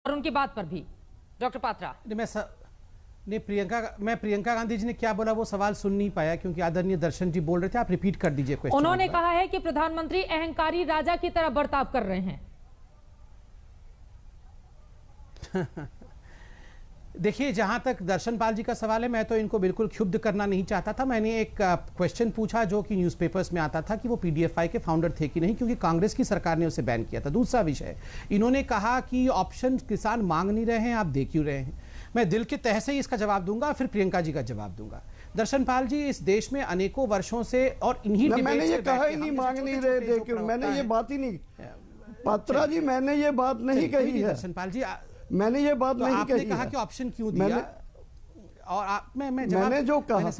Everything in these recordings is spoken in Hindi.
और उनकी बात पर भी डॉक्टर पात्रा। मैं प्रियंका गांधी जी ने क्या बोला वो सवाल सुन नहीं पाया क्योंकि आदरणीय दर्शन जी बोल रहे थे। आप रिपीट कर दीजिए क्वेश्चन। उन्होंने कहा है कि प्रधानमंत्री अहंकारी राजा की तरह बर्ताव कर रहे हैं। देखिए, जहां तक दर्शनपाल जी का सवाल है, मैं तो इनको बिल्कुल क्षुब्ध करना नहीं चाहता था। मैंने एक क्वेश्चन पूछा जो कि न्यूज़पेपर्स में आता था कि वो पीडीएफआई के फाउंडर थे कि नहीं, क्योंकि कांग्रेस की सरकार ने उसे बैन किया था। दूसरा विषय, इन्होंने कहा कि ऑप्शन किसान मांग नहीं रहे हैं, आप दे क्यों रहे हैं। मैं दिल के तह से ही इसका जवाब दूंगा, फिर प्रियंका जी का जवाब दूंगा। दर्शनपाल जी, इस देश में अनेकों वर्षों से और इन्हीं मैंने ये कहा ही नहीं मांग नहीं रहे थे, क्यों मैंने ये बात ही नहीं, पात्रा जी मैंने ये बात नहीं कही है। दर्शनपाल जी, मैंने ये बात नहीं कही। आपने कहा कि ऑप्शन क्यों दिया, और आप मैंने जो कहा, मैं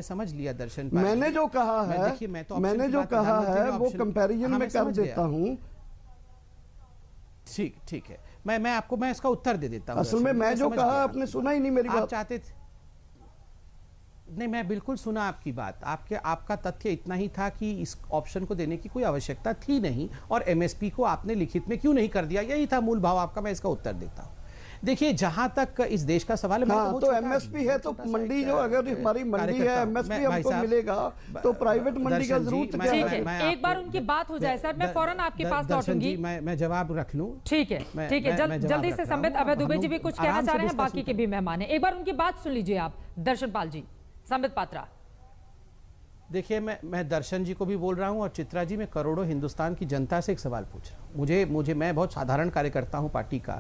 समझ लिया दर्शन। मैंने जो कहा है, मैंने जो कहा है वो कंपैरिजन में कर देता हूं। ठीक है, मैं इसका उत्तर दे देता हूं। असल में मैं जो कहा आपने सुना ही नहीं मेरी बात। आप चाहते थे नहीं, मैं बिल्कुल सुना आपकी बात। आपका तथ्य इतना ही था कि इस ऑप्शन को देने की कोई आवश्यकता थी नहीं, और एमएसपी को आपने लिखित में क्यों नहीं कर दिया, यही था मूल भाव आपका। मैं इसका उत्तर देता हूं। देखिए, जहां तक इस देश का सवाल है, हाँ, तो एमएसपी है तो मंडी, जो अगर हमारी मंडी है एमएसपी हमको मिलेगा तो प्राइवेट मंडी का जरूरत क्या है। एक बार उनकी बात हो जाए सर, मैं फौरन आपके पास लौटूंगी। मैं जवाब रख लूं। ठीक है, जल्दी से संबित अभय दुबे जी भी कुछ कहना चाह रहे हैं, बाकी के भी मेहमान हैं। एक बार उनकी बात सुन लीजिए आप, दर्शनपाल जी। संबित पात्रा। देखिए, मैं दर्शन जी को भी बोल रहा हूं और चित्रा जी, मैं करोड़ों हिंदुस्तान की जनता से एक सवाल पूछ रहा हूं। मैं बहुत साधारण कार्यकर्ता हूं पार्टी का,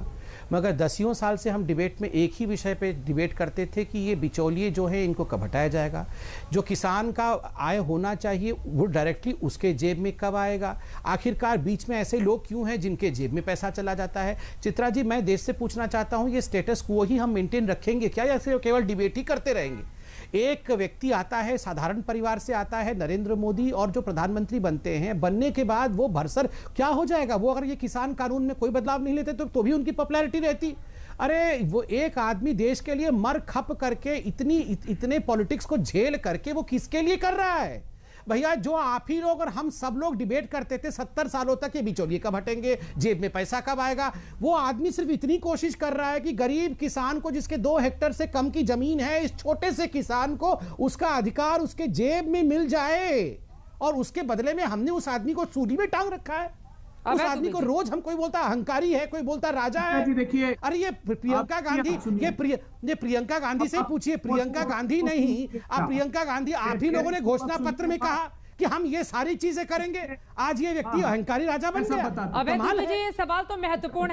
मगर दसियों साल से हम डिबेट में एक ही विषय पे डिबेट करते थे कि ये बिचौलिए जो हैं इनको कब हटाया जाएगा, जो किसान का आय होना चाहिए वो डायरेक्टली उसके जेब में कब आएगा, आखिरकार बीच में ऐसे लोग क्यों हैं जिनके जेब में पैसा चला जाता है। चित्रा जी, मैं देश से पूछना चाहता हूँ, ये स्टेटस को ही हम मेंटेन रखेंगे क्या, या फिर केवल डिबेट ही करते रहेंगे। एक व्यक्ति आता है, साधारण परिवार से आता है, नरेंद्र मोदी, और जो प्रधानमंत्री बनते हैं, बनने के बाद वो भरसर क्या हो जाएगा। वो अगर ये किसान कानून में कोई बदलाव नहीं लेते तो भी उनकी पॉपुलैरिटी रहती। अरे, वो एक आदमी देश के लिए मर खप करके इतने पॉलिटिक्स को झेल करके वो किसके लिए कर रहा है भैया। जो आप ही लोग और हम सब लोग डिबेट करते थे 70 सालों तक, ये बिचौलिए कब हटेंगे, जेब में पैसा कब आएगा, वो आदमी सिर्फ इतनी कोशिश कर रहा है कि गरीब किसान को, जिसके 2 हेक्टेयर से कम की जमीन है, इस छोटे से किसान को उसका अधिकार उसके जेब में मिल जाए, और उसके बदले में हमने उस आदमी को सूली में टांग रखा है। उस आदमी को रोज हम, कोई बोलता अहंकारी है, कोई बोलता राजा है। देखिए, अरे ये प्रियंका गांधी, ये प्रियंका गांधी से पूछिए। प्रियंका गांधी नहीं, आप प्रियंका गांधी, आप ही लोगों ने घोषणा पत्र में कहा कि हम ये सारी चीजें करेंगे। आज ये व्यक्ति अहंकारी राजा बन गया। अभय दुबे जी, ये सवाल तो महत्वपूर्ण